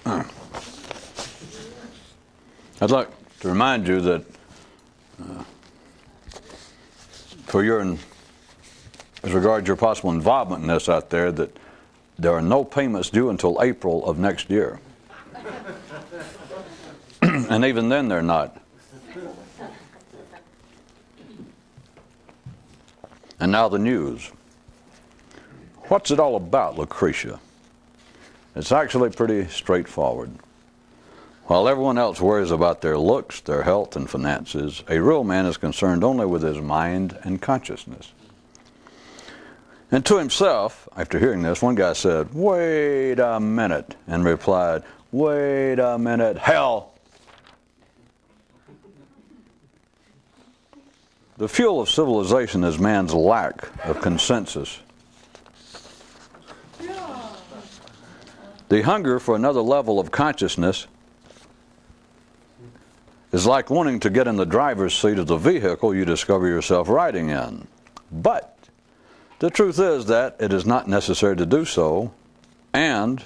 I'd like to remind you that as regards your possible involvement in this out there, that there are no payments due until April of next year. And even then they're not. And now the news. What's it all about, Lucretia? It's actually pretty straightforward. While everyone else worries about their looks, their health, and finances, a real man is concerned only with his mind and consciousness. And to himself, after hearing this, one guy said, "Wait a minute," and replied, "Wait a minute, hell." The fuel of civilization is man's lack of consensus. The hunger for another level of consciousness is like wanting to get in the driver's seat of the vehicle you discover yourself riding in. But the truth is that it is not necessary to do so, and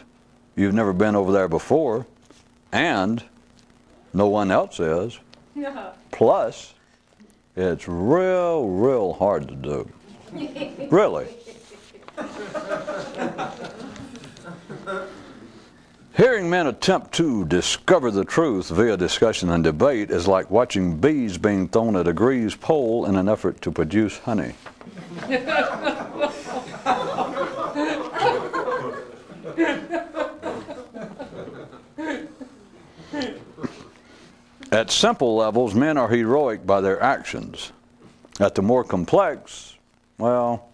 you've never been over there before, and no one else is. Plus, it's real hard to do. Really. Hearing men attempt to discover the truth via discussion and debate is like watching bees being thrown at a greased pole in an effort to produce honey. At simple levels, men are heroic by their actions. At the more complex, well,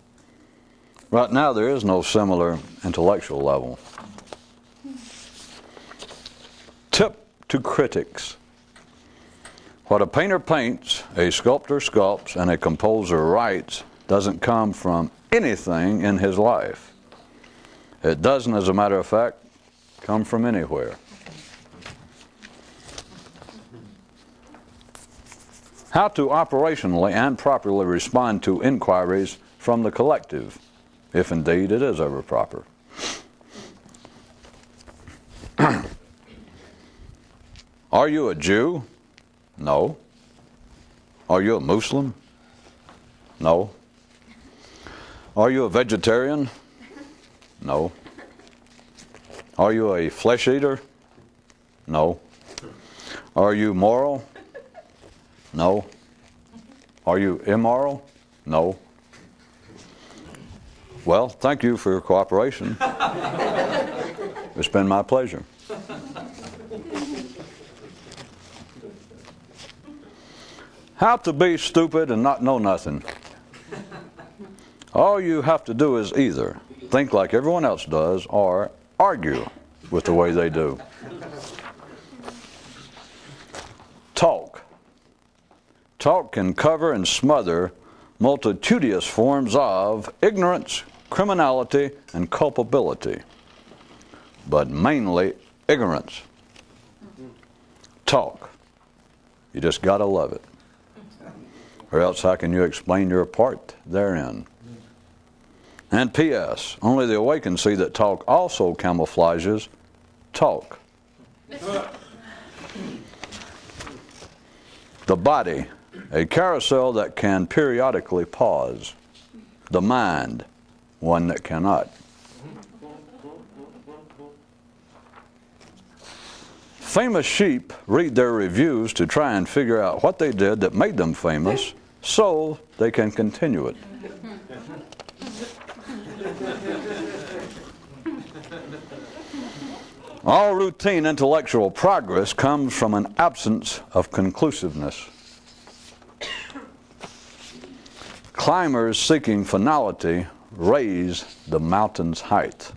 right now there is no similar intellectual level. Tip to critics. What a painter paints, a sculptor sculpts, and a composer writes doesn't come from anything in his life. It doesn't, as a matter of fact, come from anywhere. How to operationally and properly respond to inquiries from the collective, if indeed it is ever proper. Are you a Jew? No. Are you a Muslim? No. Are you a vegetarian? No. Are you a flesh eater? No. Are you moral? No. Are you immoral? No. Well, thank you for your cooperation. It's been my pleasure. How to be stupid and not know nothing. All you have to do is either think like everyone else does or argue with the way they do. Talk. Talk can cover and smother multitudinous forms of ignorance, criminality, and culpability, but mainly ignorance. Talk. You just got to love it. Or else how can you explain your part therein? And P.S. Only the awakened see that talk also camouflages talk. The body, a carousel that can periodically pause. The mind, one that cannot. Famous sheep read their reviews to try and figure out what they did that made them famous so they can continue it. All routine intellectual progress comes from an absence of conclusiveness. Climbers seeking finality raise the mountain's height.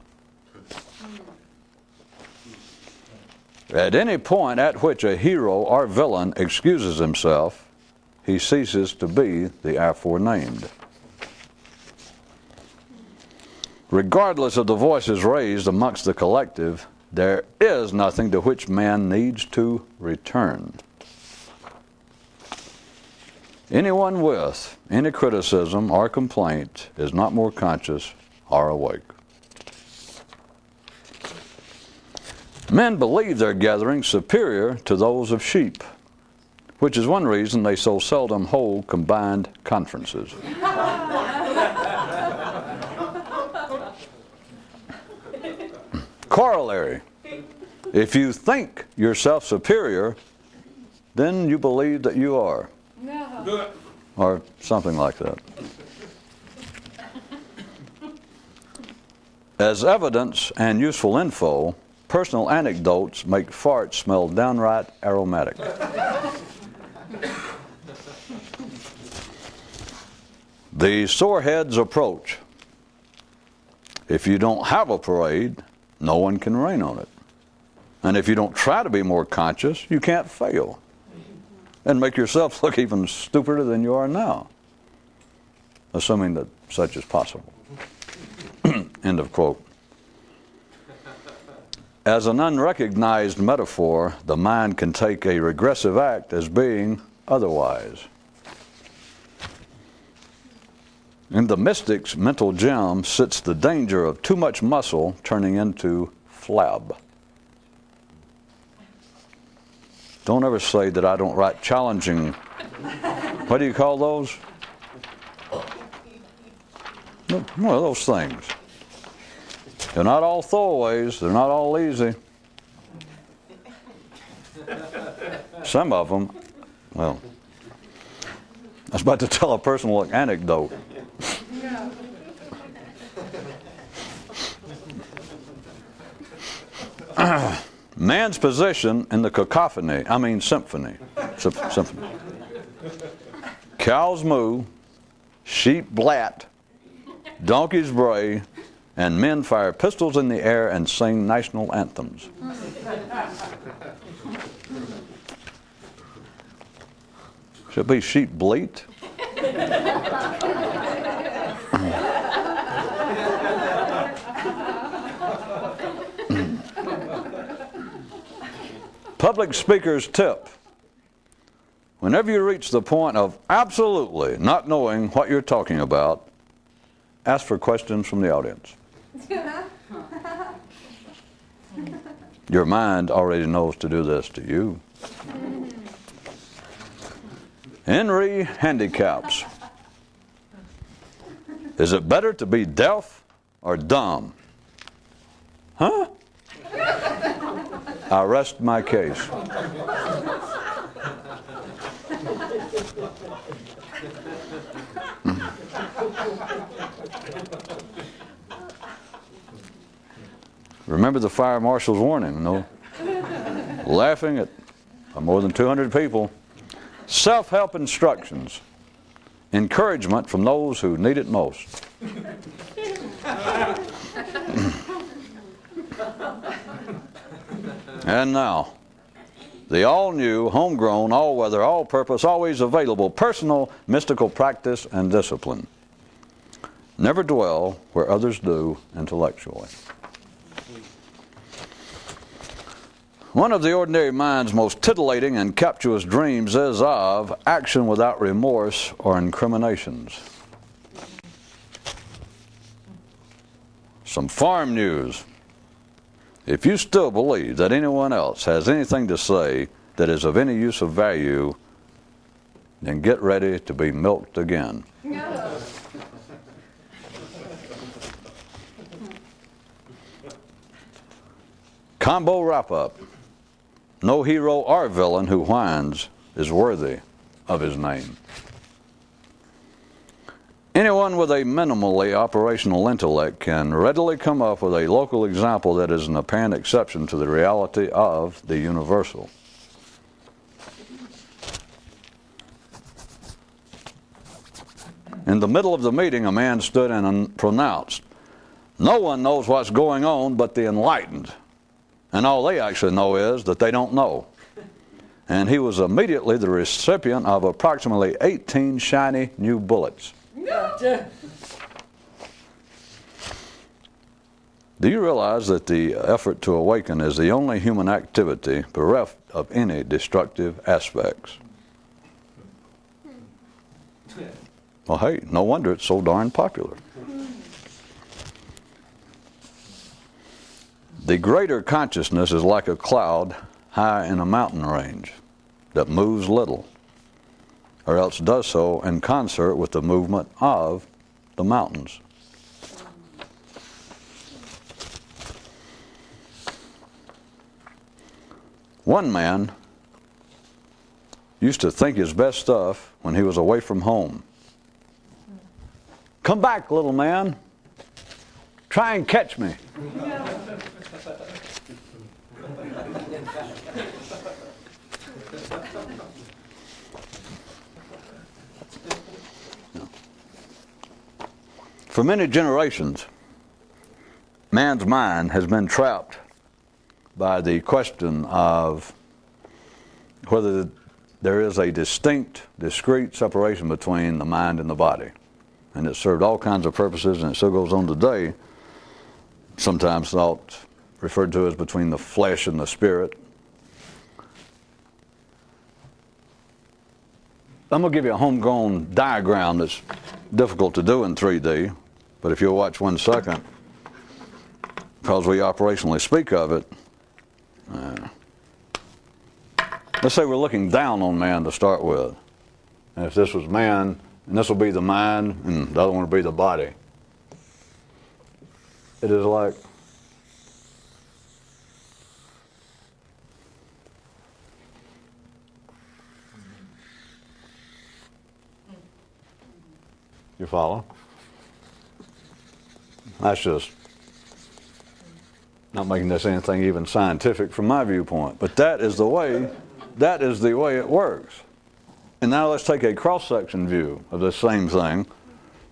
At any point at which a hero or villain excuses himself, he ceases to be the aforenamed. Regardless of the voices raised amongst the collective, there is nothing to which man needs to return. Anyone with any criticism or complaint is not more conscious or awake. Men believe their gatherings superior to those of sheep, which is one reason they so seldom hold combined conferences. Corollary: if you think yourself superior, then you believe that you are. No. Or something like that. As evidence and useful info, personal anecdotes make farts smell downright aromatic. The sorehead's approach. If you don't have a parade, no one can rain on it. And if you don't try to be more conscious, you can't fail and make yourself look even stupider than you are now, assuming that such is possible. End of quote. As an unrecognized metaphor, the mind can take a regressive act as being otherwise. In the mystic's mental gem sits the danger of too much muscle turning into flab. Don't ever say that I don't write challenging, what do you call those? One of those things. They're not all throwaways. They're not all easy. Some of them, well, I was about to tell a personal anecdote. Man's position in the symphony. Cows moo, sheep blat, donkeys bray, and men fire pistols in the air and sing national anthems. Should it be sheep bleat? Public speaker's tip. Whenever you reach the point of absolutely not knowing what you're talking about, ask for questions from the audience. Your mind already knows to do this to you. Henry handicaps. Is it better to be deaf or dumb? Huh? I rest my case. Remember the fire marshal's warning, no? Laughing at more than 200 people. Self-help instructions. Encouragement from those who need it most. And now, the all-new, homegrown, all-weather, all-purpose, always available personal mystical practice and discipline. Never dwell where others do intellectually. One of the ordinary mind's most titillating and captious dreams is of action without remorse or incriminations. Some farm news. If you still believe that anyone else has anything to say that is of any use of value, then get ready to be milked again. Combo wrap-up. No hero or villain who whines is worthy of his name. Anyone with a minimally operational intellect can readily come up with a local example that is an apparent exception to the reality of the universal. In the middle of the meeting, a man stood and pronounced, "No one knows what's going on but the enlightened. And all they actually know is that they don't know." And he was immediately the recipient of approximately 18 shiny new bullets. Do you realize that the effort to awaken is the only human activity bereft of any destructive aspects? Well, hey, no wonder it's so darn popular. The greater consciousness is like a cloud high in a mountain range that moves little, or else does so in concert with the movement of the mountains. One man used to think his best stuff when he was away from home. Come back, little man. Try and catch me. For many generations, man's mind has been trapped by the question of whether there is a distinct, discrete separation between the mind and the body. And it served all kinds of purposes, and it still goes on today. Sometimes thought referred to as between the flesh and the spirit. I'm going to give you a homegrown diagram that's difficult to do in 3D, but if you'll watch 1 second, because we operationally speak of it, let's say we're looking down on man to start with. And if this was man, and this will be the mind, and the other one will be the body. It is like you follow? That's just not making this anything even scientific from my viewpoint, but that is the way it works. And now let's take a cross-section view of this same thing,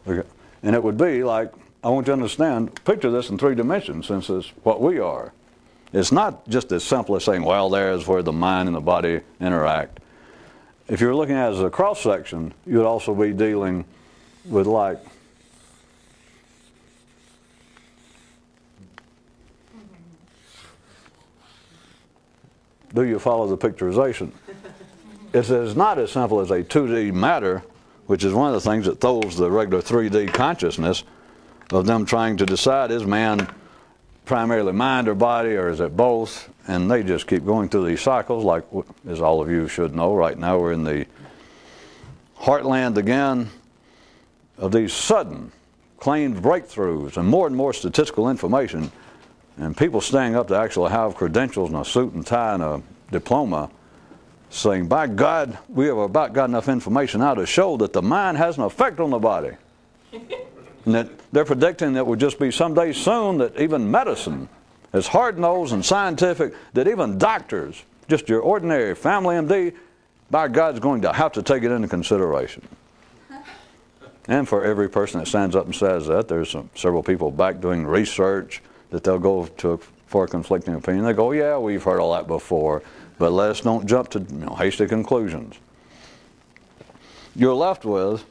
and it would be like, I want you to understand, picture this in 3 dimensions, since it's what we are. It's not just as simple as saying, well, there's where the mind and the body interact. If you're looking at it as a cross-section, you would also be dealing with like do you follow the picturization? It is not as simple as a 2D matter, which is one of the things that throws the regular 3D consciousness of them trying to decide, is man primarily mind or body, or is it both? And they just keep going through these cycles, like, as all of you should know, right now we're in the heartland again of these sudden claimed breakthroughs and more statistical information, and people standing up to actually have credentials and a suit and tie and a diploma, saying, by God, we have about got enough information now to show that the mind has an effect on the body. And that they're predicting that it will just be someday soon that even medicine, as hard-nosed and scientific, that even doctors, just your ordinary family MD, by God, is going to have to take it into consideration. And for every person that stands up and says that, there's several people back doing research that they'll go to for a conflicting opinion. They go, yeah, we've heard all that before, but let's don't jump to hasty conclusions. You're left with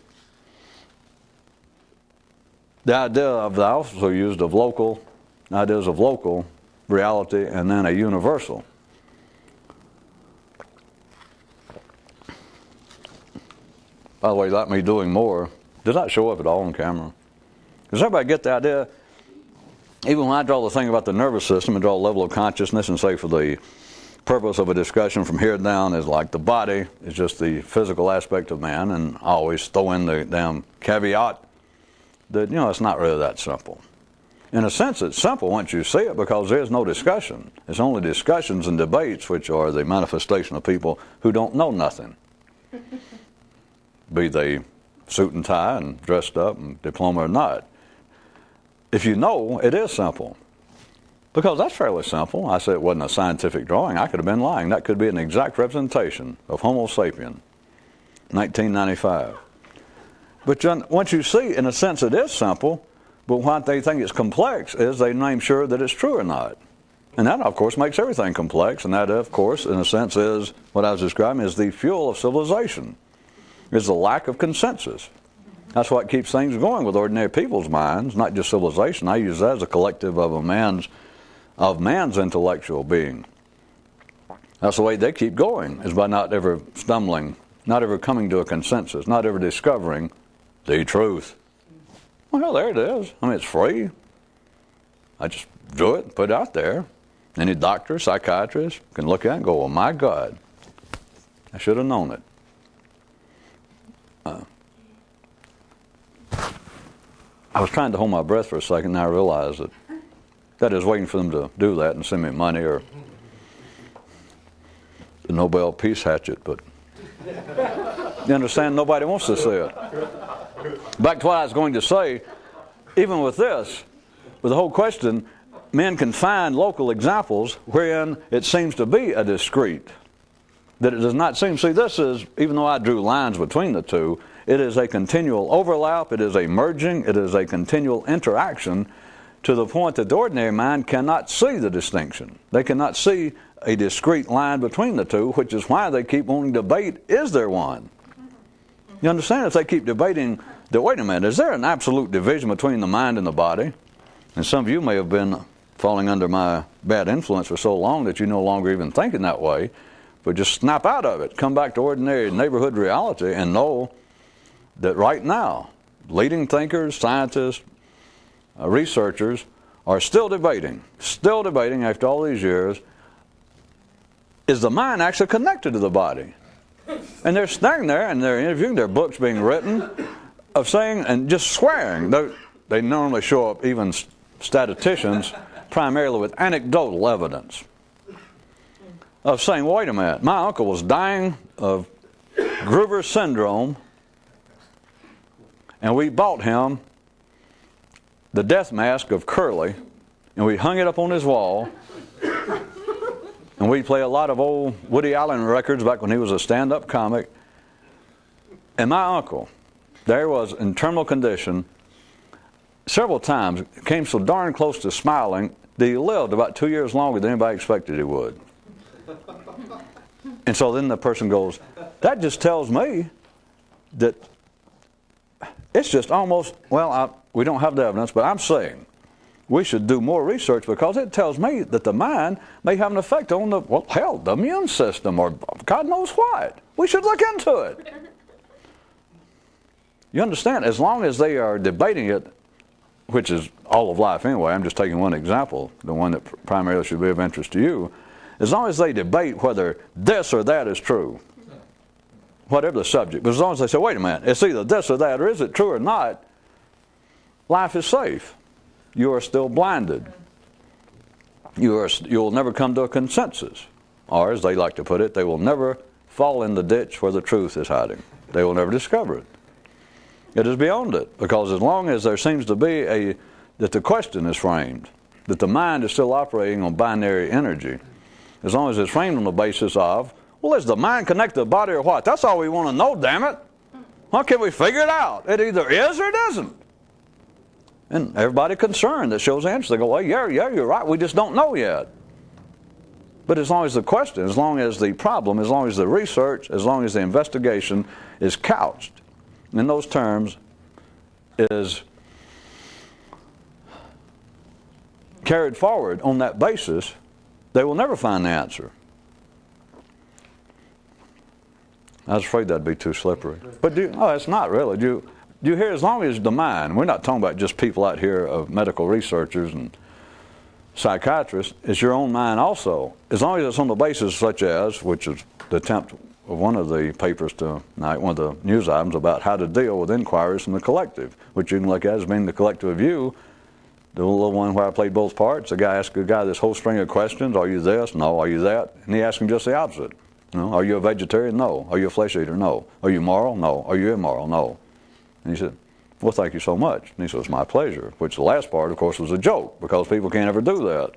the idea of, I also used of local, ideas of local reality, and then a universal. By the way, like me doing more, does that show up at all on camera? Does everybody get the idea? Even when I draw the thing about the nervous system and draw a level of consciousness and say for the purpose of a discussion from here down is like the body is just the physical aspect of man, and I always throw in the damn caveat that, it's not really that simple. In a sense, it's simple once you see it, because there's no discussion. It's only discussions and debates which are the manifestation of people who don't know nothing. Be they suit and tie and dressed up and diploma or not. If you know, it is simple. Because that's fairly simple. I said it wasn't a scientific drawing. I could have been lying. That could be an exact representation of Homo sapien, 1995. But once you see, in a sense, it is simple, but what they think is complex is they name sure that it's true or not. And that, of course, makes everything complex, and that, of course, in a sense, is what I was describing as the fuel of civilization, is the lack of consensus. That's what keeps things going with ordinary people's minds, not just civilization. I use that as a collective of man's intellectual being. That's the way they keep going, is by not ever stumbling, not ever coming to a consensus, not ever discovering the truth. Well, there it is. I mean, it's free. I just drew it and put it out there. Any doctor, psychiatrist can look at it and go, oh my God, I should have known it. I was trying to hold my breath for a second, and I realized that is waiting for them to do that and send me money or the Nobel Peace Hatchet, but you understand, nobody wants to see it. Back to what I was going to say, even with this, with the whole question, men can find local examples wherein it seems to be a discrete, that it does not seem. See, this is, even though I drew lines between the two, it is a continual overlap, it is a merging, it is a continual interaction to the point that the ordinary mind cannot see the distinction. They cannot see a discrete line between the two, which is why they keep wanting to debate, is there one? You understand? If they keep debating, that, wait a minute, is there an absolute division between the mind and the body? And some of you may have been falling under my bad influence for so long that you're no longer even thinking that way, but just snap out of it. Come back to ordinary neighborhood reality and know that right now, leading thinkers, scientists, researchers are still debating after all these years, is the mind actually connected to the body? And they're standing there and they're interviewing, their books being written of saying and just swearing. They normally show up, even statisticians, primarily with anecdotal evidence of saying, wait a minute, my uncle was dying of Gruber's syndrome, and we bought him the death mask of Curly, and we hung it up on his wall, and we'd play a lot of old Woody Allen records back when he was a stand-up comic. And my uncle, there was in terminal condition, several times, came so darn close to smiling that he lived about 2 years longer than anybody expected he would. And so then the person goes, that just tells me that it's just almost, well, we don't have the evidence, but I'm saying we should do more research because it tells me that the mind may have an effect on the, well, hell, the immune system or God knows what. We should look into it. You understand? As long as they are debating it, which is all of life anyway, I'm just taking one example, the one that primarily should be of interest to you, as long as they debate whether this or that is true, whatever the subject, but as long as they say, wait a minute, it's either this or that, or is it true or not, life is safe. You are still blinded. You'll never come to a consensus. Or, as they like to put it, they will never fall in the ditch where the truth is hiding. They will never discover it. It is beyond it, because as long as there seems to be that the question is framed, that the mind is still operating on binary energy, as long as it's framed on the basis of, well, is the mind connected to the body or what? That's all we want to know, damn it. Why can't we figure it out? It either is or it isn't. And everybody concerned that shows answers. They go, well, yeah, you're right. We just don't know yet. But as long as the question, as long as the problem, as long as the research, as long as the investigation is couched in those terms, is carried forward on that basis, they will never find the answer. I was afraid that'd be too slippery. But it's not really. Do you hear, as long as the mind, we're not talking about just people out here of medical researchers and psychiatrists, it's your own mind also. As long as it's on the basis such as, which is the attempt of one of the papers tonight, one of the news items about how to deal with inquiries from the collective, which you can look at as being the collective of you. The little one where I played both parts, the guy asked a guy this whole string of questions. Are you this? No. Are you that? And he asked him just the opposite. Are you a vegetarian? No. Are you a flesh eater? No. Are you moral? No. Are you immoral? No. And he said, well, thank you so much. And he said, it's my pleasure, which the last part, of course, was a joke because people can't ever do that.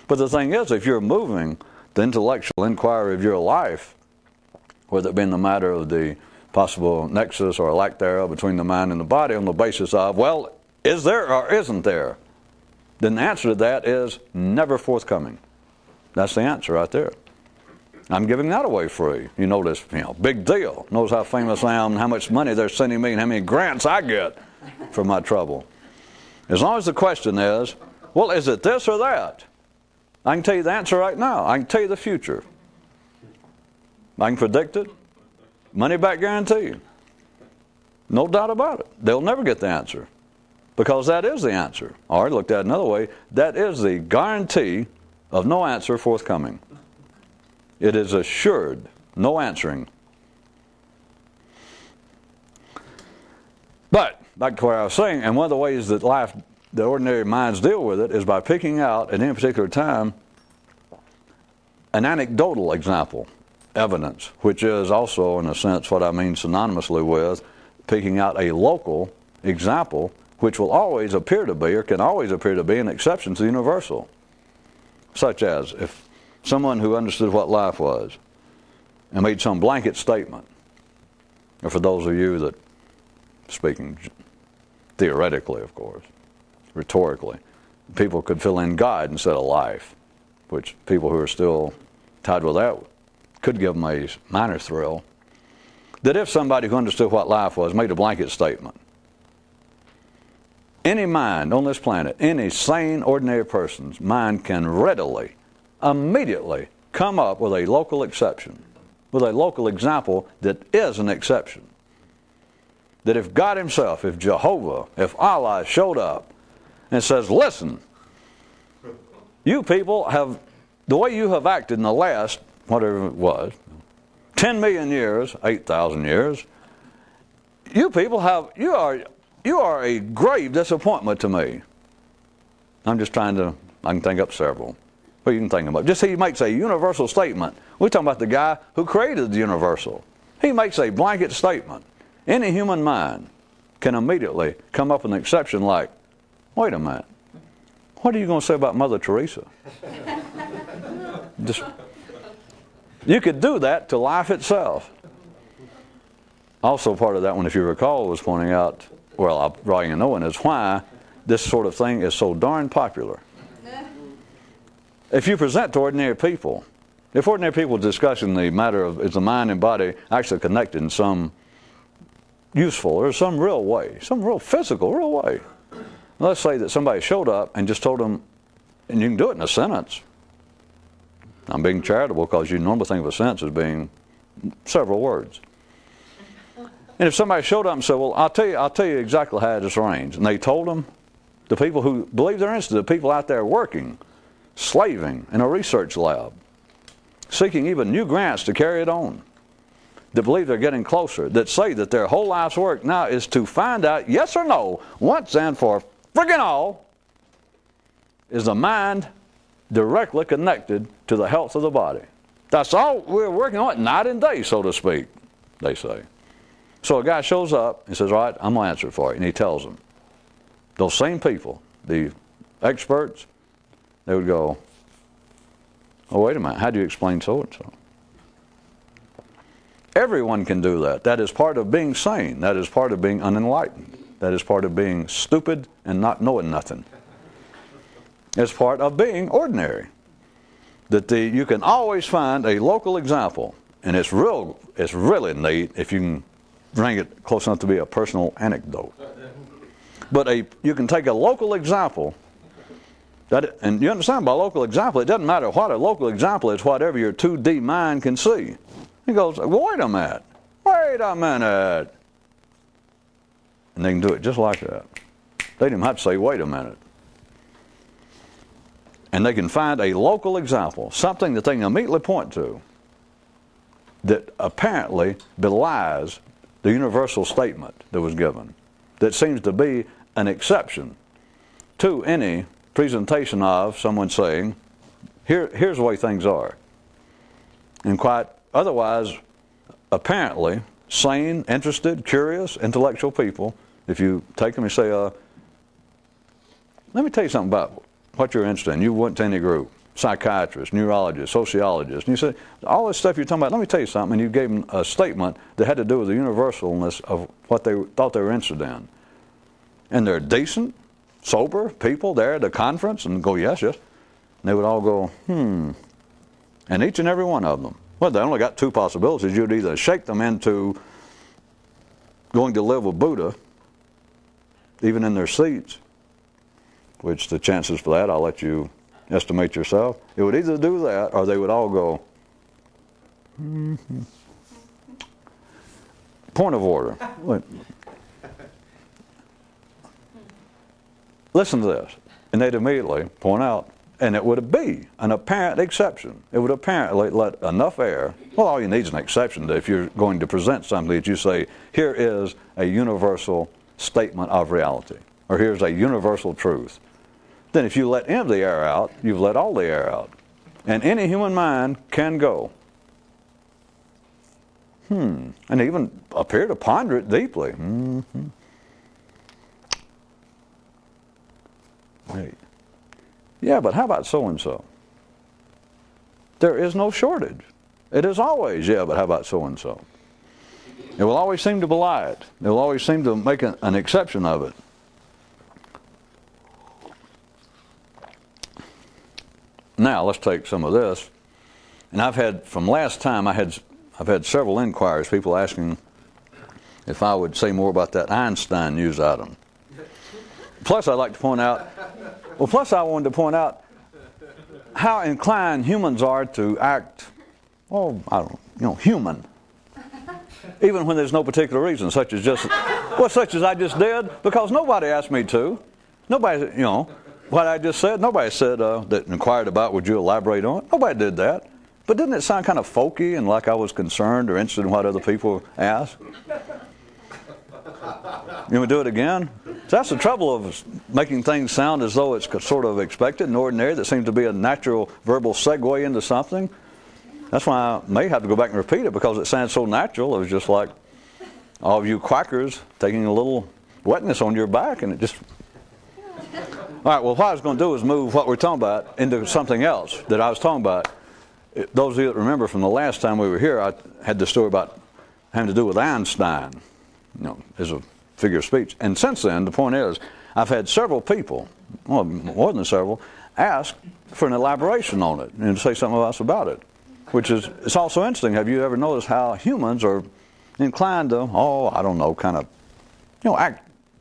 But the thing is, if you're moving the intellectual inquiry of your life, whether it be in the matter of the possible nexus or lack thereof between the mind and the body on the basis of, well, is there or isn't there? Then the answer to that is never forthcoming. That's the answer right there. I'm giving that away free. You notice, big deal. Knows how famous I am, how much money they're sending me, and how many grants I get for my trouble. As long as the question is, well, is it this or that? I can tell you the answer right now. I can tell you the future. I can predict it. Money back guarantee. No doubt about it. They'll never get the answer. Because that is the answer. Or looked at another way, that is the guarantee of no answer forthcoming. It is assured, no answering. But, back to what I was saying, and one of the ways that life, the ordinary minds deal with it, is by picking out, at any particular time, an anecdotal example, evidence, which is also, in a sense, what I mean synonymously with picking out a local example, which will always appear to be, or can always appear to be, an exception to the universal. Such as, if someone who understood what life was and made some blanket statement, or for those of you that, speaking theoretically, of course, rhetorically, people could fill in God instead of life, which people who are still tied with that could give them a minor thrill. That if somebody who understood what life was made a blanket statement, any mind on this planet, any sane, ordinary person's mind can readily, immediately come up with a local exception, with a local example that is an exception. That if God himself, if Jehovah, if Allah showed up and says, listen, you people have, the way you have acted in the last, whatever it was, 10 million years, 8,000 years, you people have, you are a grave disappointment to me. I'm just trying to, I can think up several. Well, you can think about. Just he makes a universal statement. We're talking about the guy who created the universal. He makes a blanket statement. Any human mind can immediately come up with an exception like, wait a minute, what are you going to say about Mother Teresa? Just, you could do that to life itself. Also part of that one, if you recall, was pointing out, well, I'm writing a knowing, is why this sort of thing is so darn popular. If you present to ordinary people, if ordinary people discussing the matter of is the mind and body actually connected in some useful or some real way, some real physical, real way. Let's say that somebody showed up and just told them, and you can do it in a sentence. I'm being charitable because you normally think of a sentence as being several words. And if somebody showed up and said, well, I'll tell you exactly how it is arranged. And they told them, the people who believe they're interested, the people out there working, slaving in a research lab, seeking even new grants to carry it on, that believe they're getting closer, that say that their whole life's work now is to find out, yes or no, once and for friggin' all, is the mind directly connected to the health of the body. That's all we're working on, night and day, so to speak, they say. So a guy shows up and says, all right, I'm going to answer it for you. And he tells them. Those same people, the experts, they would go, oh, wait a minute, how do you explain so-and-so? Everyone can do that. That is part of being sane. That is part of being unenlightened. That is part of being stupid and not knowing nothing. It's part of being ordinary. That you can always find a local example, and it's really neat if you can bring it close enough to be a personal anecdote. But you can take a local example, and you understand by local example, it doesn't matter what a local example is, whatever your 2D mind can see. He goes, well, wait a minute. And they can do it just like that. They didn't have to say, wait a minute. And they can find a local example, something that they can immediately point to, that apparently belies the universal statement that was given, that seems to be an exception to any presentation of someone saying, here's the way things are. And quite otherwise, apparently, sane, interested, curious, intellectual people, if you take them and say, let me tell you something about what you're interested in. You went to any group, psychiatrist, neurologist, sociologist, and you said, all this stuff you're talking about, let me tell you something, and you gave them a statement that had to do with the universalness of what they thought they were interested in. And they're decent, sober people there at the conference, and go, yes. And they would all go, And each and every one of them, well, they only got two possibilities. You'd either shake them into going to live with Buddha, even in their seats, which the chances for that, I'll let you estimate yourself. It would either do that, or they would all go, Point of order. Wait. Listen to this. And they'd immediately point out, And it would be an apparent exception. It would apparently let enough air. Well, all you need is an exception if you're going to present something that you say, here is a universal statement of reality, or here's a universal truth. Then if you let any of the air out, you've let all the air out. And any human mind can go, and even appear to ponder it deeply. Hey. Yeah, but how about so-and-so? There is no shortage. It is always, yeah, but how about so-and-so? It will always seem to belie it. It will always seem to make an exception of it. Now, let's take some of this. And I've had, from last time, I've had several inquiries, people asking if I would say more about that Einstein news item. Plus, I'd like to point out, I wanted to point out how inclined humans are to act, human. Even when there's no particular reason, such as I just did, because nobody asked me to. Nobody, what I just said, nobody said that inquired about, would you elaborate on it? Nobody did that. But didn't it sound kind of folky and like I was concerned or interested in what other people asked? You want to do it again? So that's the trouble of making things sound as though it's sort of expected and ordinary. That seems to be a natural verbal segue into something. That's why I may have to go back and repeat it, because it sounds so natural. It was just like all of you quackers taking a little wetness on your back, and it just... All right, well, what I was going to do is move what we're talking about into something else that I was talking about. Those of you that remember from the last time we were here, I had the story about having to do with Einstein, as a figure of speech. And since then, the point is, I've had several people, well, more than several, ask for an elaboration on it and to say something else about it, which is, it's also interesting. Have you ever noticed how humans are inclined to,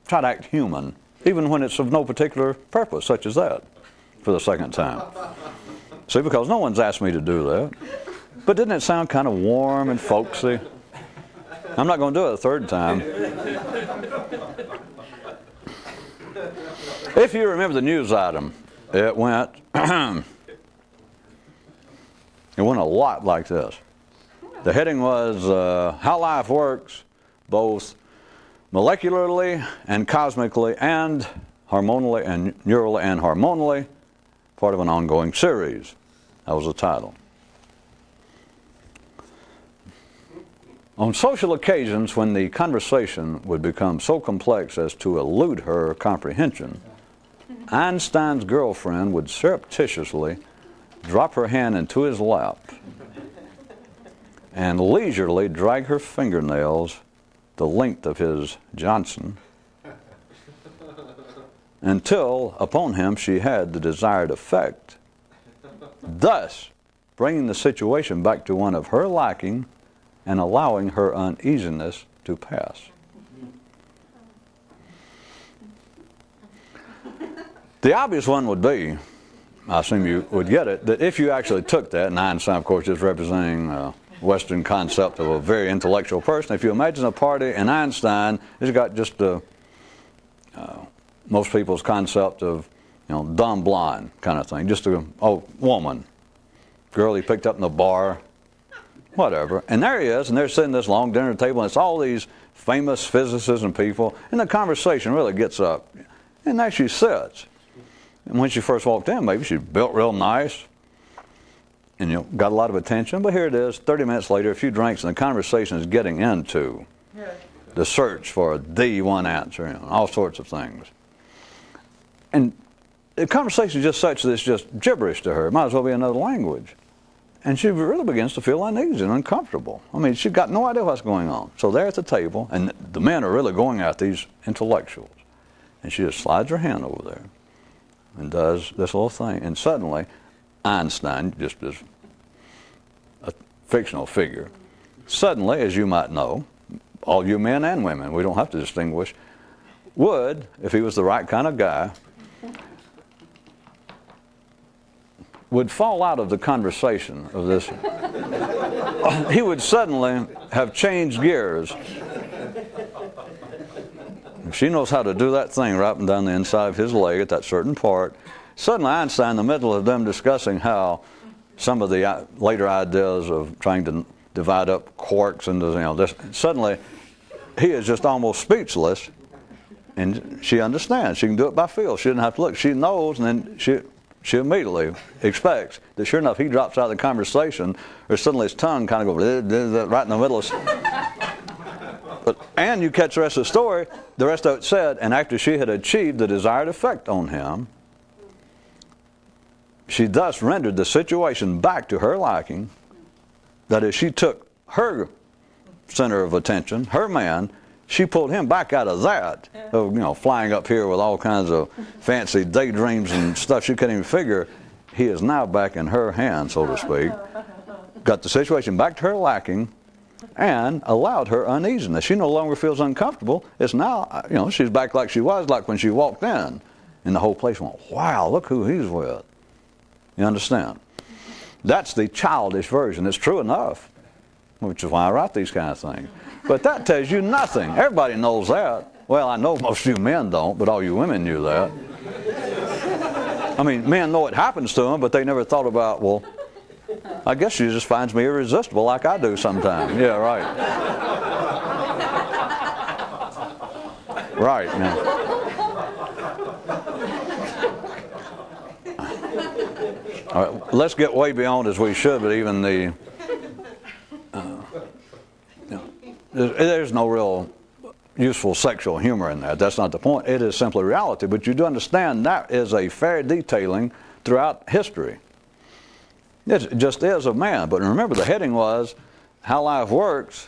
try to act human, even when it's of no particular purpose, such as that, for the second time. See, because no one's asked me to do that. But didn't it sound kind of warm and folksy? I'm not going to do it a third time. If you remember the news item, it went a lot like this. The heading was, How Life Works, both molecularly and cosmically and hormonally and neurally and hormonally, part of an ongoing series. That was the title. On social occasions when the conversation would become so complex as to elude her comprehension, Einstein's girlfriend would surreptitiously drop her hand into his lap and leisurely drag her fingernails the length of his Johnson until upon him she had the desired effect, thus bringing the situation back to one of her liking and allowing her uneasiness to pass. The obvious one would be, I assume you would get it, that if you actually took that, and Einstein, of course, is representing a Western concept of a very intellectual person. If you imagine a party and Einstein has got just most people's concept of, dumb blonde kind of thing, just a woman, girl he picked up in the bar, whatever. And there he is, and they're sitting at this long dinner table, and it's all these famous physicists and people, and the conversation really gets up. And there she sits. And when she first walked in, maybe she built real nice, and got a lot of attention. But here it is, 30 minutes later, a few drinks, and the conversation is getting into the search for the one answer, all sorts of things. And the conversation is just such that it's just gibberish to her. It might as well be another language. And she really begins to feel uneasy and uncomfortable. I mean, she's got no idea what's going on. So they're at the table, and the men are really going at these intellectuals. And she just slides her hand over there and does this little thing. And suddenly, Einstein, just as a fictional figure, suddenly, as you might know, all you men and women, we don't have to distinguish, would, if he was the right kind of guy, would fall out of the conversation of this. He would suddenly have changed gears. She knows how to do that thing right up and down the inside of his leg at that certain part. Suddenly Einstein, in the middle of them discussing how some of the later ideas of trying to divide up quarks into, this, suddenly he is just almost speechless, and she understands. She can do it by feel. She doesn't have to look. She knows, and then she immediately expects that sure enough, he drops out of the conversation, or suddenly his tongue kind of goes right in the middle of. And you catch the rest of the story. The rest of it said, and after she had achieved the desired effect on him, she thus rendered the situation back to her liking. That is, she took her center of attention, her man, she pulled him back out of that, flying up here with all kinds of fancy daydreams and stuff she couldn't even figure. He is now back in her hand, so to speak. Got the situation back to her liking and allowed her uneasiness. She no longer feels uncomfortable. It's now, she's back like she was, like when she walked in. And the whole place went, wow, look who he's with. You understand? That's the childish version. It's true enough, which is why I write these kind of things. But that tells you nothing. Everybody knows that. Well, I know most of you men don't, but all you women knew that. I mean, men know it happens to them, but they never thought about, well, I guess she just finds me irresistible like I do sometimes. Yeah, right. Right. Yeah. All right, let's get way beyond as we should, but even there's no real useful sexual humor in that. That's not the point. It is simply reality. But you do understand that is a fair detailing throughout history. It just is of man. But remember, the heading was how life works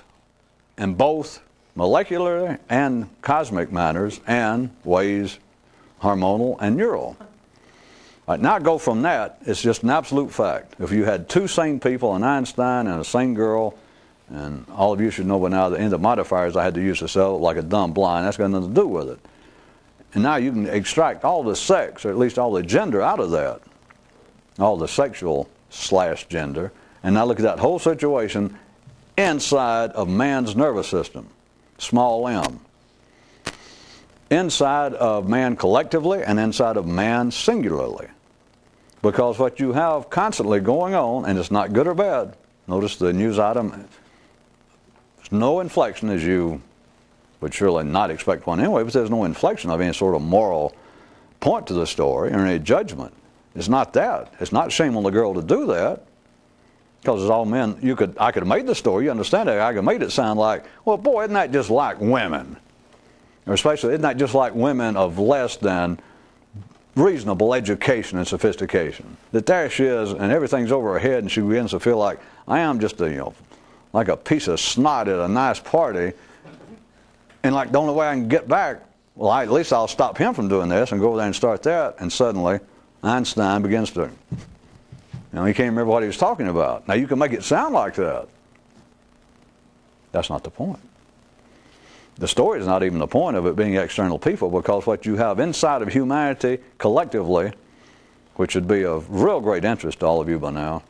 in both molecular and cosmic matters and ways hormonal and neural. All right, now go from that. It's just an absolute fact. If you had two sane people, an Einstein and a sane girl, and all of you should know by now the modifiers I had to use to sell like a dumb blind, that's got nothing to do with it. And now you can extract all the sex, or at least all the gender out of that, all the sexual / gender, and now look at that whole situation inside of man's nervous system, small m. Inside of man collectively and inside of man singularly. Because what you have constantly going on, and it's not good or bad, notice the news item, there's no inflection, as you would surely not expect one anyway, but there's no inflection of any sort of moral point to the story or any judgment. It's not that. It's not shame on the girl to do that. Because as all men, I could have made the story, you understand that, I could have made it sound like, well, boy, isn't that just like women? Or especially, isn't that just like women of less than reasonable education and sophistication? That there she is, and everything's over her head, and she begins to feel like, I am just like a piece of snot at a nice party, and like the only way I can get back, well, at least I'll stop him from doing this and go over there and start that, and suddenly Einstein begins to, he can't remember what he was talking about. Now you can make it sound like that. That's not the point. The story is not even the point of it being external people, because what you have inside of humanity collectively, which should be of real great interest to all of you by now,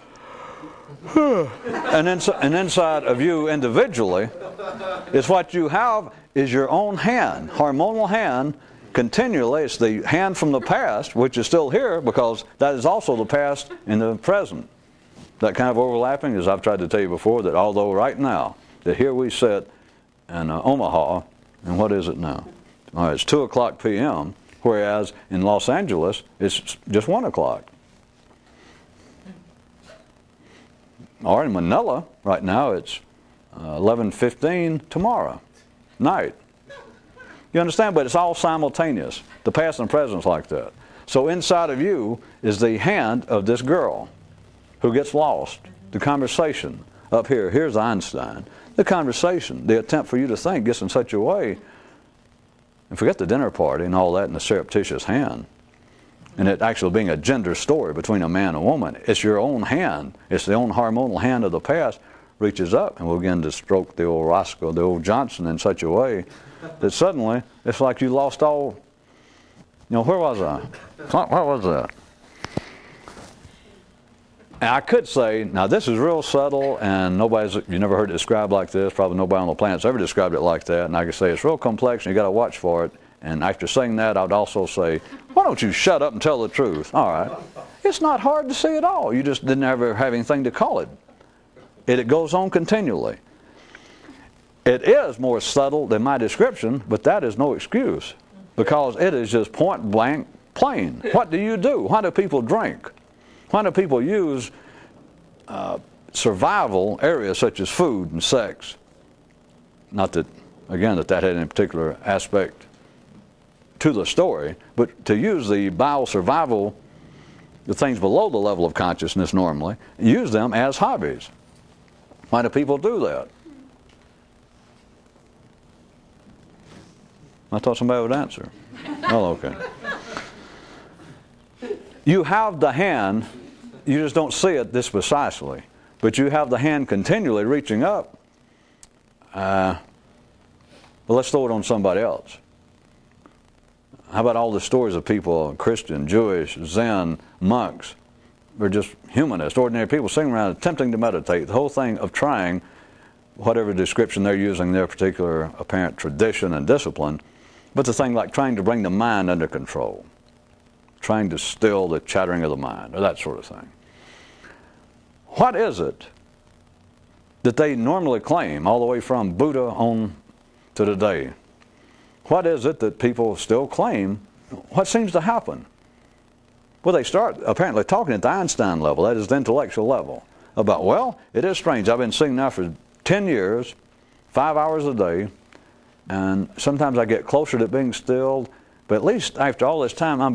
and inside of you individually, is what you have is your own hand, hormonal hand, continually. It's the hand from the past, which is still here, because that is also the past in the present. That kind of overlapping, as I've tried to tell you before, that although right now, that here we sit in Omaha, and what is it now? All right, it's 2 o'clock p.m., whereas in Los Angeles, it's just 1 o'clock. Or in Manila, right now, it's 11:15 tomorrow night. You understand? But it's all simultaneous. The past and present's like that. So inside of you is the hand of this girl who gets lost. The conversation up here, here's Einstein. The conversation, the attempt for you to think gets in such a way, and forget the dinner party and all that in the surreptitious hand, and it actually being a gender story between a man and a woman. It's your own hand. It's the own hormonal hand of the past reaches up and will begin to stroke the old Roscoe, the old Johnson in such a way that suddenly it's like you lost all, where was I? What was that? And I could say, now this is real subtle, and you never heard it described like this. Probably nobody on the planet's ever described it like that. And I could say it's real complex, and you got to watch for it. And after saying that, I'd also say, why don't you shut up and tell the truth? All right. It's not hard to see at all. You just didn't ever have anything to call it. It goes on continually. It is more subtle than my description, but that is no excuse, because it is just point blank plain. What do you do? Why do people drink? Why do people use survival areas such as food and sex? Not that, again, that had any particular aspect to the story, but to use the bio-survival, the things below the level of consciousness normally, use them as hobbies. Why do people do that? I thought somebody would answer. Oh, okay. You have the hand, you just don't see it this precisely, but you have the hand continually reaching up. Well, let's throw it on somebody else. How about all the stories of people, Christian, Jewish, Zen, monks? They're just humanists, ordinary people sitting around attempting to meditate. The whole thing of trying, whatever description they're using, their particular apparent tradition and discipline, but the thing like trying to bring the mind under control, trying to still the chattering of the mind, or that sort of thing. What is it that they normally claim, all the way from Buddha on to today? What is it that people still claim? What seems to happen? Well, they start apparently talking at the Einstein level, that is the intellectual level, about, well, it is strange. I've been sitting now for 10 years, 5 hours a day, and sometimes I get closer to being stilled, but at least after all this time, I'm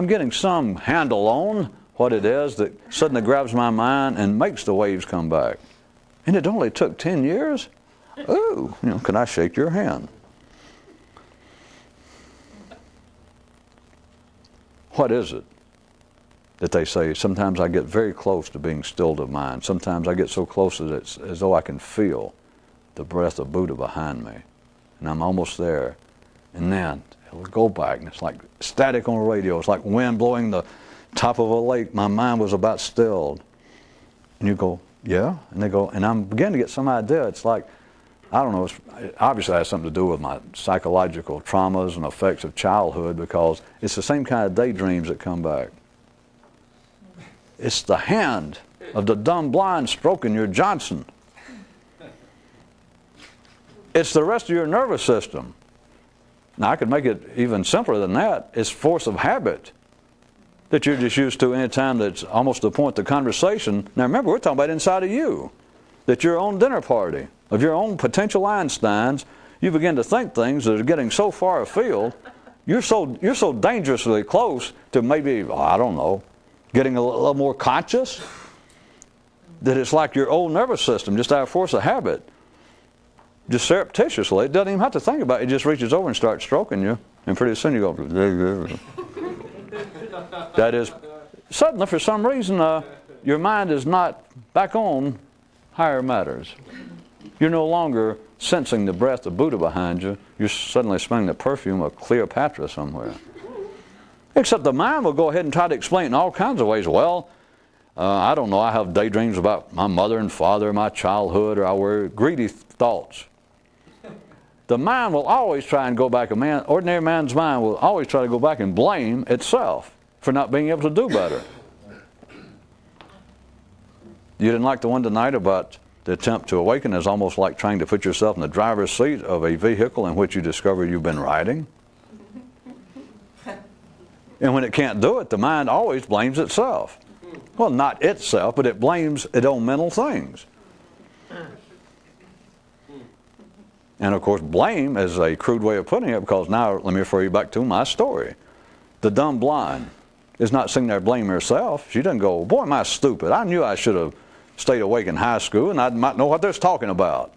getting some handle on what it is that suddenly grabs my mind and makes the waves come back. And it only took 10 years? Ooh, can I shake your hand? What is it that they say, sometimes I get very close to being stilled of mind. Sometimes I get so close that it's as though I can feel the breath of Buddha behind me. And I'm almost there. And then it'll go back, and it's like static on the radio. It's like wind blowing the top of a lake. My mind was about stilled. And you go, yeah? And they go, and I'm beginning to get some idea. It's like, I don't know, it obviously has something to do with my psychological traumas and effects of childhood, because it's the same kind of daydreams that come back. It's the hand of the dumb blind stroking your Johnson. It's the rest of your nervous system. Now, I could make it even simpler than that. It's force of habit that you're just used to any time that's almost the point of the conversation. Now, remember, we're talking about inside of you. That your own dinner party, of your own potential Einsteins, you begin to think things that are getting so far afield, you're so dangerously close to maybe, I don't know, getting a little more conscious, that it's like your old nervous system, just out of force of habit, just surreptitiously, it doesn't even have to think about it, it just reaches over and starts stroking you, and pretty soon you go, that is, suddenly for some reason, your mind is not back on higher matters. You're no longer sensing the breath of Buddha behind you. You're suddenly smelling the perfume of Cleopatra somewhere. Except the mind will go ahead and try to explain in all kinds of ways. Well, I don't know, I have daydreams about my mother and father, my childhood, or I were greedy thoughts. The mind will always try and go back, ordinary man's mind will always try to go back and blame itself for not being able to do better. You didn't like the one tonight about the attempt to awaken is almost like trying to put yourself in the driver's seat of a vehicle in which you discover you've been riding. And when it can't do it, the mind always blames itself. Well, not itself, but it blames its own mental things. And of course, blame is a crude way of putting it, because now let me refer you back to my story. The dumb blind is not sitting there blaming herself. She doesn't go, boy, am I stupid. I knew I should have stayed awake in high school and I might know what they're talking about.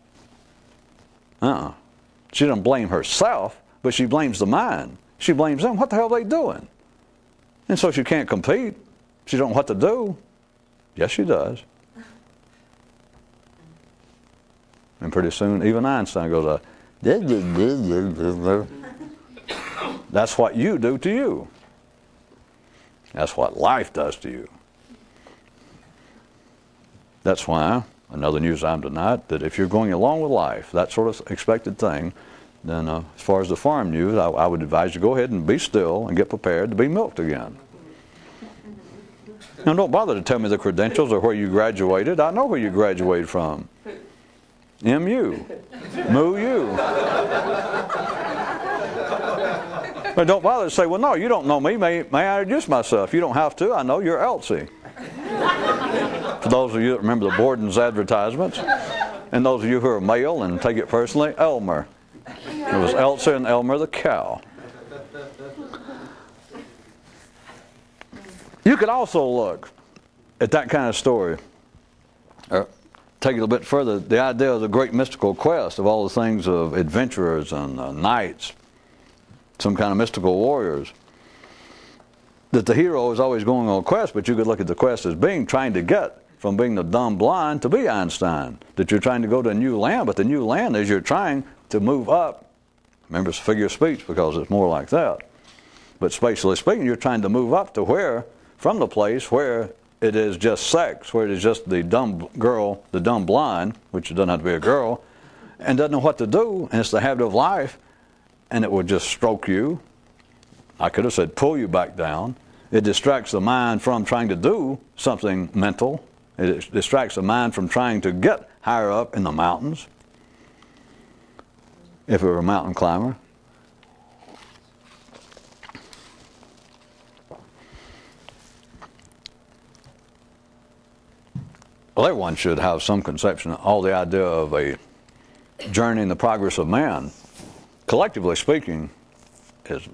She doesn't blame herself, but she blames the mind. She blames them. What the hell are they doing? And so she can't compete. She don't know what to do. Yes, she does. And pretty soon, even Einstein goes, that's what you do to you. That's what life does to you. That's why, another news item tonight, that if you're going along with life, that sort of expected thing, then as far as the farm news, I would advise you go ahead and be still and get prepared to be milked again. Now, don't bother to tell me the credentials or where you graduated. I know where you graduated from. MU. MU. But don't bother to say, well, no, you don't know me. May I introduce myself? You don't have to. I know you're Elsie. For those of you that remember the Borden's advertisements, and those of you who are male and take it personally, Elmer. It was Elsie and Elmer the cow. You could also look at that kind of story, or take it a bit further, the idea of the great mystical quest of all the things of adventurers and knights, some kind of mystical warriors, that the hero is always going on a quest, but you could look at the quest as trying to get from being the dumb blind to be Einstein, that you're trying to go to a new land, but the new land is you're trying to move up. Remember, it's a figure of speech because it's more like that. But spatially speaking, you're trying to move up to where, from the place where it is just sex, where it is just the dumb girl, the dumb blind, which it doesn't have to be a girl, and doesn't know what to do, and it's the habit of life, and it would just stroke you. I could have said pull you back down. It distracts the mind from trying to do something mental. It distracts the mind from trying to get higher up in the mountains, if it were a mountain climber. Well, everyone should have some conception. All the idea of a journey in the progress of man, collectively speaking, is,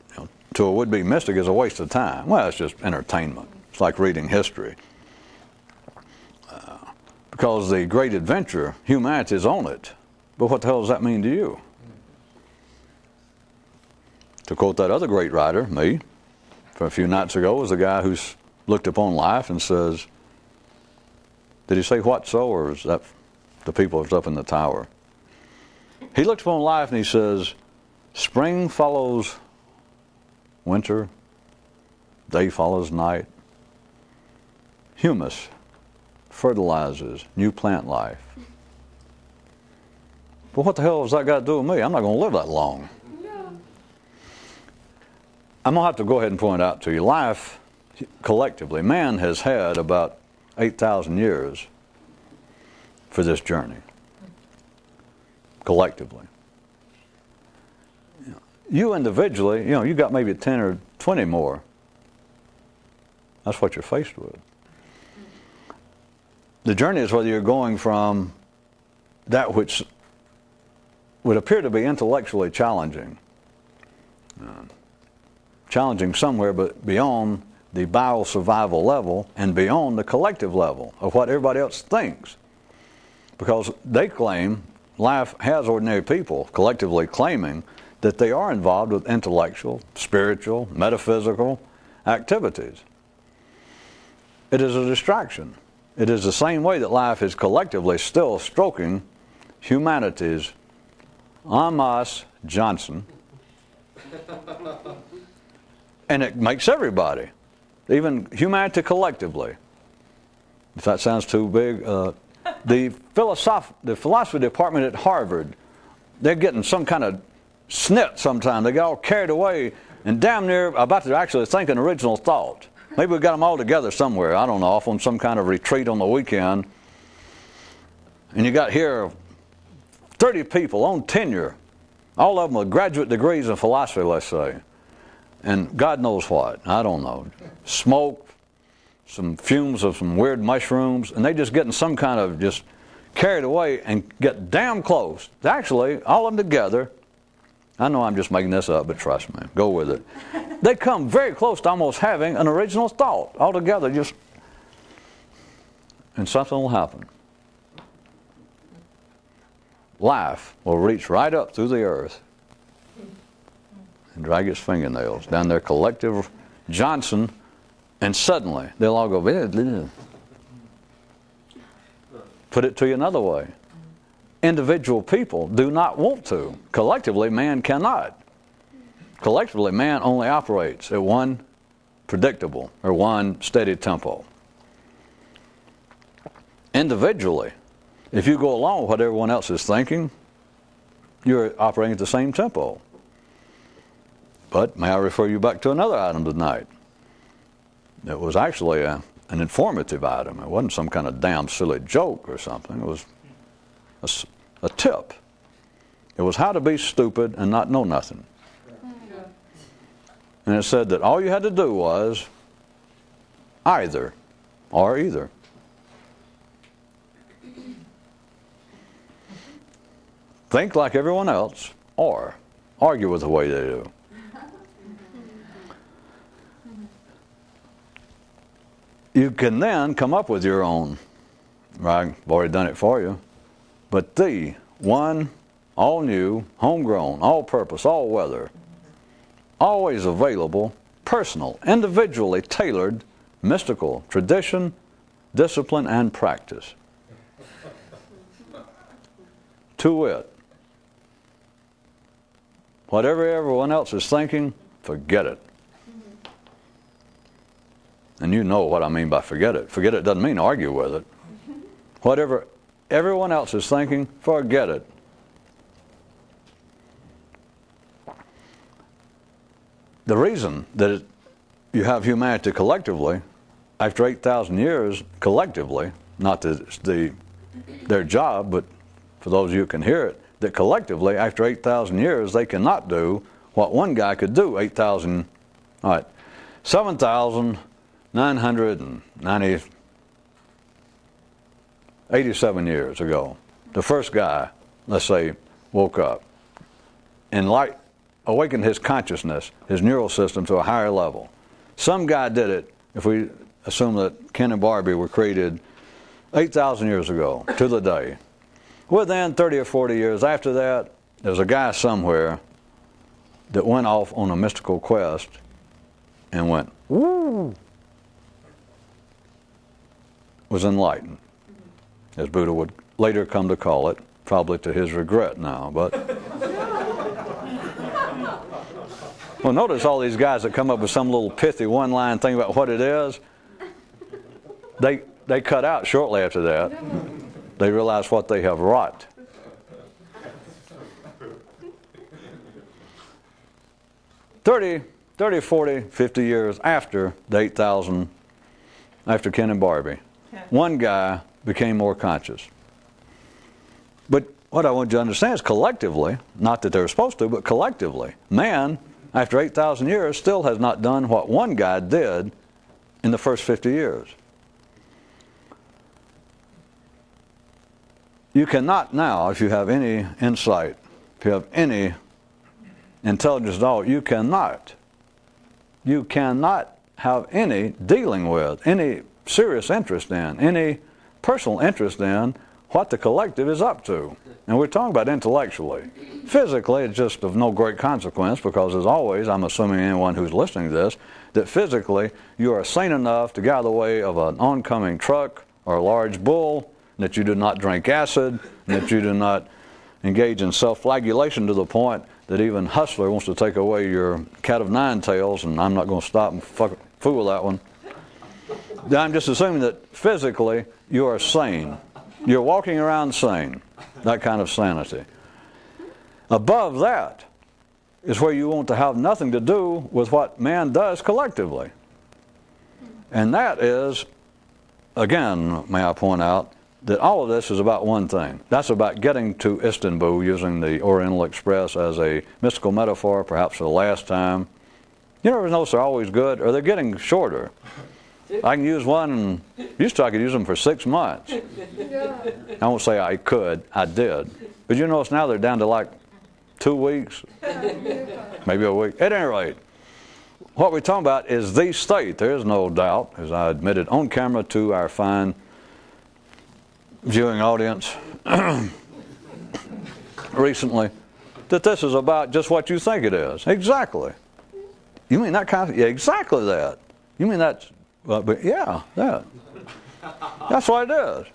to a would-be mystic, is a waste of time. Well, it's just entertainment. It's like reading history. Because the great adventure, humanity is on it. But what the hell does that mean to you? To quote that other great writer, me, from a few nights ago, was a guy who's looked upon life and says, did he say what so, or is that the people that's up in the tower? He looks upon life and he says, spring follows winter, day follows night. Humus fertilizes new plant life. But what the hell has that got to do with me? I'm not going to live that long. I'm going to have to go ahead and point out to you, life, collectively, man has had about 8,000 years for this journey, collectively. You individually, you got maybe 10 or 20 more. That's what you're faced with. The journey is whether you're going from that which would appear to be intellectually challenging, challenging somewhere but beyond the bio-survival level and beyond the collective level of what everybody else thinks. Because they claim, life has ordinary people collectively claiming that they are involved with intellectual, spiritual, metaphysical activities. It is a distraction. It is the same way that life is collectively still stroking humanity's Amos Johnson. And it makes everybody, even humanity collectively. If that sounds too big, the philosophy department at Harvard, they're getting some kind of snit sometimes. They get all carried away and damn near about to actually think an original thought. Maybe we got them all together somewhere, I don't know, off on some kind of retreat on the weekend. And you got here 30 people on tenure, all of them with graduate degrees in philosophy, let's say. And God knows what, I don't know, smoke, some fumes of some weird mushrooms, and they just getting some kind of just carried away and get damn close. Actually, all of them together, I know I'm just making this up, but trust me, go with it. They come very close to almost having an original thought all together, just, and something will happen. Life will reach right up through the earth and drag its fingernails down their collective Johnson, and suddenly they'll all go, bleh. Put it to you another way. Individual people do not want to. Collectively, man cannot. Collectively, man only operates at one predictable or one steady tempo. Individually, if you go along with what everyone else is thinking, you're operating at the same tempo. But may I refer you back to another item tonight? It was actually an informative item. It wasn't some kind of damn silly joke or something. It was a tip. It was how to be stupid and not know nothing. And it said that all you had to do was either or either. Think like everyone else or argue with the way they do. You can then come up with your own. I've already done it for you. But the one, all new, homegrown, all purpose, all weather, always available, personal, individually tailored, mystical tradition, discipline, and practice. To wit, whatever everyone else is thinking, forget it. And you know what I mean by forget it. Forget it doesn't mean argue with it. Whatever everyone else is thinking, forget it. The reason that you have humanity collectively, after 8,000 years, collectively, not that it's their job, but for those of you who can hear it, that collectively, after 8,000 years, they cannot do what one guy could do 7,987 years ago. The first guy, let's say, woke up and awakened his consciousness, his neural system to a higher level. Some guy did it, if we assume that Ken and Barbie were created 8,000 years ago to the day. Within 30 or 40 years after that, there's a guy somewhere that went off on a mystical quest and went, woo, was enlightened, as Buddha would later come to call it, probably to his regret now. But well, notice all these guys that come up with some little pithy one-line thing about what it is, they cut out shortly after that. They realize what they have wrought. Thirty, 40, 50 years after the 8,000, after Ken and Barbie, one guy became more conscious. But what I want you to understand is collectively, not that they're supposed to, but collectively, man, after 8,000 years, still has not done what one guy did in the first 50 years. You cannot now, if you have any insight, if you have any intelligence at all, you cannot have any dealing with, any serious interest in, any personal interest in what the collective is up to. And we're talking about intellectually. Physically, it's just of no great consequence because, as always, I'm assuming anyone who's listening to this, that physically you are sane enough to get out of the way of an oncoming truck or a large bull, that you do not drink acid, that you do not engage in self-flagellation to the point that even Hustler wants to take away your cat of nine tails, and I'm not going to stop and fool with that one. I'm just assuming that physically you are sane. You're walking around sane, that kind of sanity. Above that is where you want to have nothing to do with what man does collectively. And that is, again, may I point out, that all of this is about one thing. That's about getting to Istanbul, using the Oriental Express as a mystical metaphor, perhaps for the last time. You never notice they're always good, or they're getting shorter. I can use one, and used to I could use them for 6 months. I won't say I could, I did. But you notice now they're down to like 2 weeks, maybe a week. At any rate, what we're talking about is the state. There is no doubt, as I admitted on camera to our fine viewing audience recently, that this is about just what you think it is. Exactly. You mean that kind of, yeah, exactly that. You mean that's, but yeah, that. That's what it is.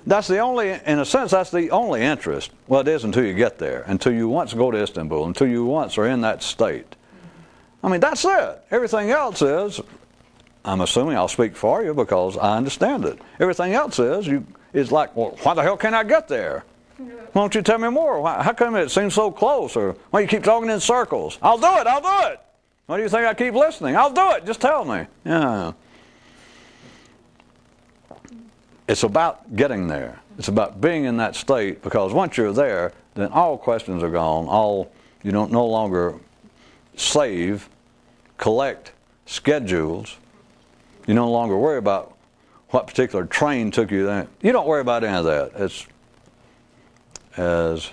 That's the only, in a sense, that's the only interest. Well, it is until you get there, until you once go to Istanbul, until you once are in that state. I mean, that's it. Everything else is, I'm assuming I'll speak for you because I understand it. Everything else is like, well, why the hell can't I get there? Why don't you tell me more? How come it seems so close? Or why you keep talking in circles? I'll do it, I'll do it. Why do you think I keep listening? I'll do it, just tell me. Yeah. It's about getting there. It's about being in that state, because once you're there, then all questions are gone. You don't no longer save, collect schedules. You no longer worry about what particular train took you there. You don't worry about any of that. It's as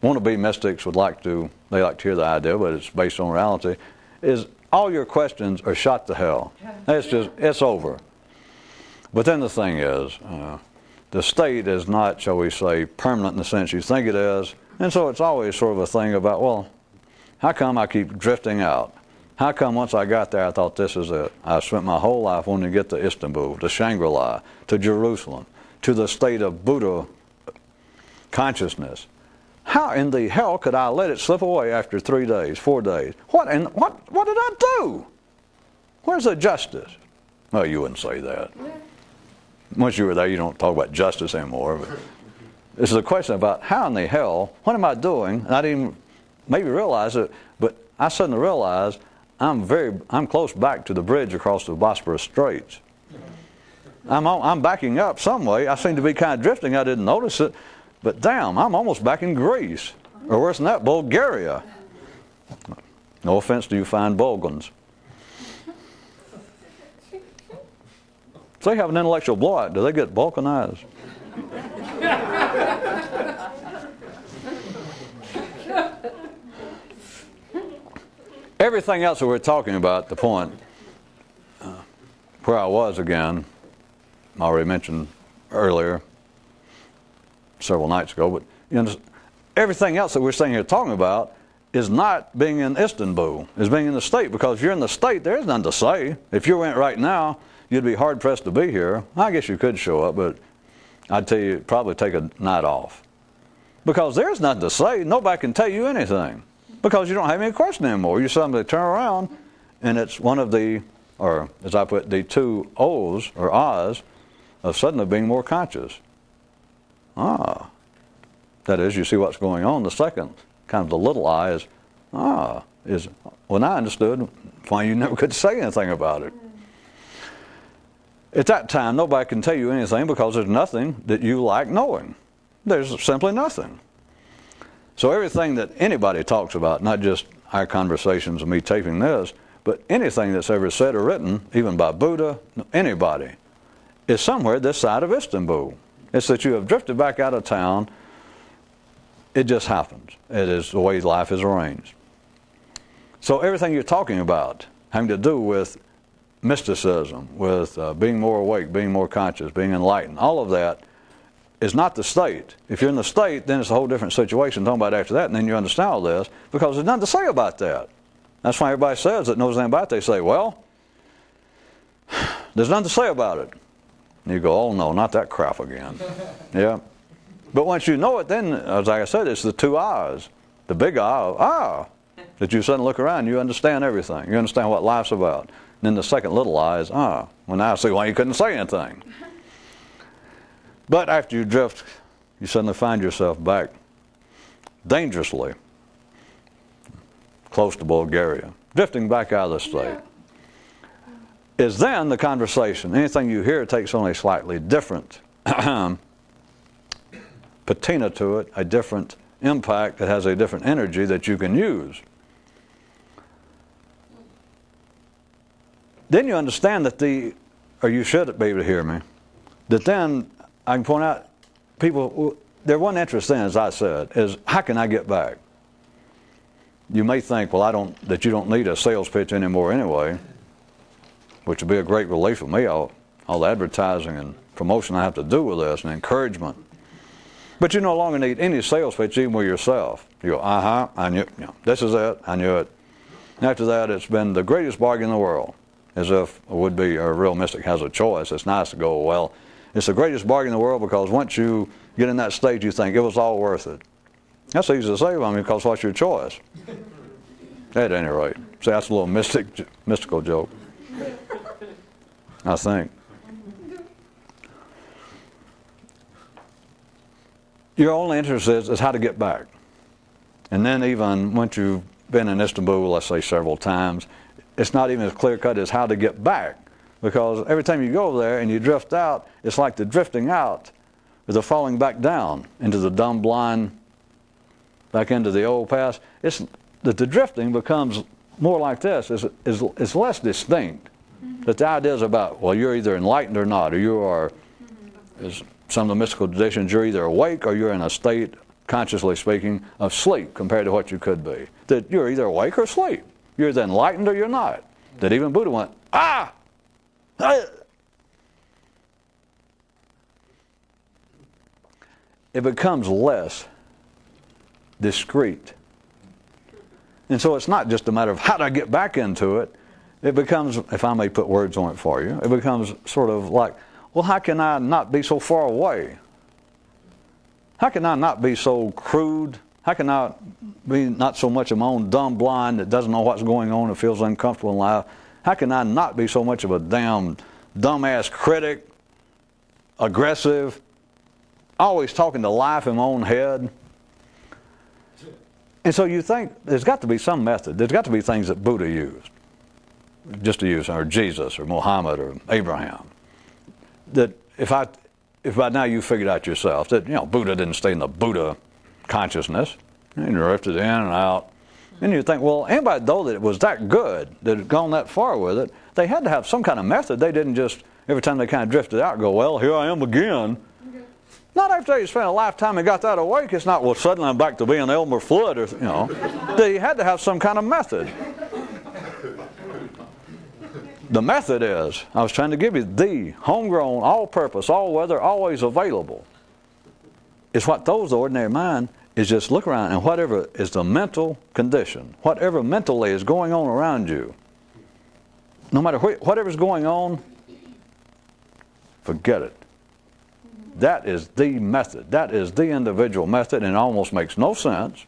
wannabe mystics would like to, they like to hear the idea, but it's based on reality, is all your questions are shot to hell. It's over. But then the thing is, the state is not, shall we say, permanent in the sense you think it is, and so it's always sort of a thing about, well, how come I keep drifting out? How come once I got there I thought this is it? I spent my whole life wanting to get to Istanbul, to Shangri-La, to Jerusalem, to the state of Buddha consciousness. How in the hell could I let it slip away after 3 days, 4 days? What did I do? Where's the justice? Well, you wouldn't say that. Once you were there, you don't talk about justice anymore. But this is a question about how in the hell, what am I doing? And I didn't even maybe realize it, but I suddenly realized I'm close back to the bridge across the Bosporus Straits. I'm backing up some way. I seem to be kind of drifting. I didn't notice it. But damn, I'm almost back in Greece. Or worse than that, Bulgaria. No offense to you fine Bulgans. If they have an intellectual blowout, do they get balkanized? Everything else that we're talking about, the point where I was again, I already mentioned earlier, several nights ago, but everything else that we're sitting here talking about is not being in Istanbul, is being in the state, because if you're in the state, there's nothing to say. If you went right now, you'd be hard-pressed to be here. I guess you could show up, but I'd tell you probably take a night off. Because there's nothing to say. Nobody can tell you anything. Because you don't have any question anymore. You suddenly turn around, and it's one of the, or as I put, the two O's, or A's, of suddenly being more conscious. That is, you see what's going on. The second, kind of the little I is, well, now I understood why you never could say anything about it. At that time, nobody can tell you anything because there's nothing that you like knowing. There's simply nothing. So everything that anybody talks about, not just our conversations and me taping this, but anything that's ever said or written, even by Buddha, anybody, is somewhere this side of Istanbul. It's that you have drifted back out of town. It just happens. It is the way life is arranged. So everything you're talking about having to do with mysticism, with being more awake, being more conscious, being enlightened, all of that is not the state. If you're in the state, then it's a whole different situation talking about after that, and then you understand all this, because there's nothing to say about that. That's why everybody says that knows anything about it. They say, well, there's nothing to say about it. And you go, oh no, not that crap again. Yeah. But once you know it, then, as like I said, it's the two I's. The big I, that you suddenly look around and you understand everything. You understand what life's about. And then the second little I is, well, now I see why you couldn't say anything. But after you drift, you suddenly find yourself back dangerously close to Bulgaria, drifting back out of the state. Is then the conversation. Anything you hear takes on a slightly different patina to it, a different impact. It has a different energy that you can use. Then you understand that or you should be able to hear me, that then I can point out people, their one interest then, as I said, is how can I get back? You may think, well, that you don't need a sales pitch anymore anyway, which would be a great relief for me, all the advertising and promotion I have to do with this and encouragement. But you no longer need any sales pitch even with yourself. You go, I knew, this is it, I knew it. And after that, it's been the greatest bargain in the world, as if a would-be or a real mystic has a choice. It's nice to go, well, it's the greatest bargain in the world because once you get in that state, you think it was all worth it. That's easy to say, because what's your choice? At any rate. See, that's a little mystical joke, I think. your only interest is how to get back. And then even once you've been in Istanbul, let's say several times, it's not even as clear-cut as how to get back. Because every time you go there and you drift out, it's like the drifting out is the falling back down into the dumb, blind, back into the old past. It's that the drifting becomes more like this, is less distinct. That the idea is about, well, you're either enlightened or not, or you are, as some of the mystical traditions, you're either awake or you're in a state, consciously speaking, of sleep compared to what you could be. That you're either awake or asleep. You're either enlightened or you're not. That even Buddha went, ah! It becomes less discreet. And so it's not just a matter of how do I get back into it. It becomes, if I may put words on it for you, it becomes sort of like, well, how can I not be so far away? How can I not be so crude? How can I be not so much of my own dumb blind that doesn't know what's going on and feels uncomfortable in life? How can I not be so much of a damn dumbass critic, aggressive, always talking to life in my own head? And so you think there's got to be some method. There's got to be things that Buddha used, just to use, or Jesus, or Muhammad, or Abraham. That if by now you figured out yourself that, you know, Buddha didn't stay in the Buddha consciousness, he drifted in and out. And you think, well, anybody though that it was that good, that had gone that far with it, they had to have some kind of method. They didn't just, every time they kind of drifted out, go, well, here I am again. Not after you spent a lifetime and got that awake. It's not, well, suddenly I'm back to being Elmer Flood, or, you know. They had to have some kind of method. The method is, I was trying to give you the homegrown, all-purpose, all-weather, always available. It's what those, the ordinary mind, is just look around and whatever is the mental condition, whatever mentally is going on around you, no matter whatever's going on, forget it. That is the method. That is the individual method, and it almost makes no sense,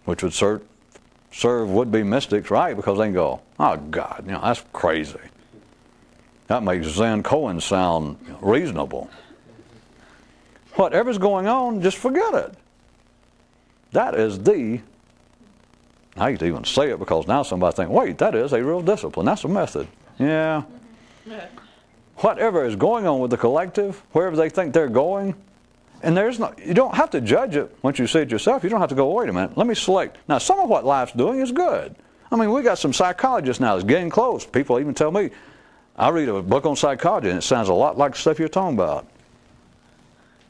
which would serve would-be mystics right, because they can go, oh God, you know, that's crazy. That makes Zen koan sound reasonable. Whatever's going on, just forget it. That is the, I hate to even say it because now somebody thinks, wait, that is a real discipline. That's a method. Yeah. Whatever is going on with the collective, wherever they think they're going, and there's no, you don't have to judge it once you see it yourself. You don't have to go, wait a minute, let me select. Now, some of what life's doing is good. I mean, we got some psychologists now that's getting close. People even tell me, I read a book on psychology and it sounds a lot like the stuff you're talking about.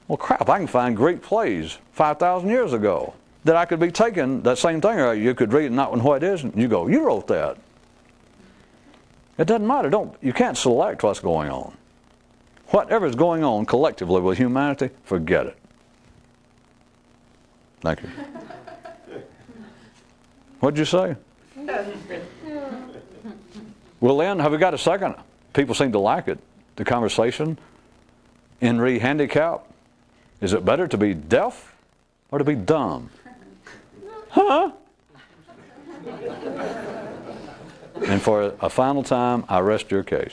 Well, crap, I can find Greek plays 5,000 years ago that I could be taking that same thing, or you could read it not what it is, and you go, you wrote that. It doesn't matter. You can't select what's going on. Whatever's going on collectively with humanity, forget it. Thank you. What'd you say? Well, Lynn, have we got a second? People seem to like it. The conversation. Henry Handicap. Is it better to be deaf or to be dumb? Huh? And for a final time, I rest your case.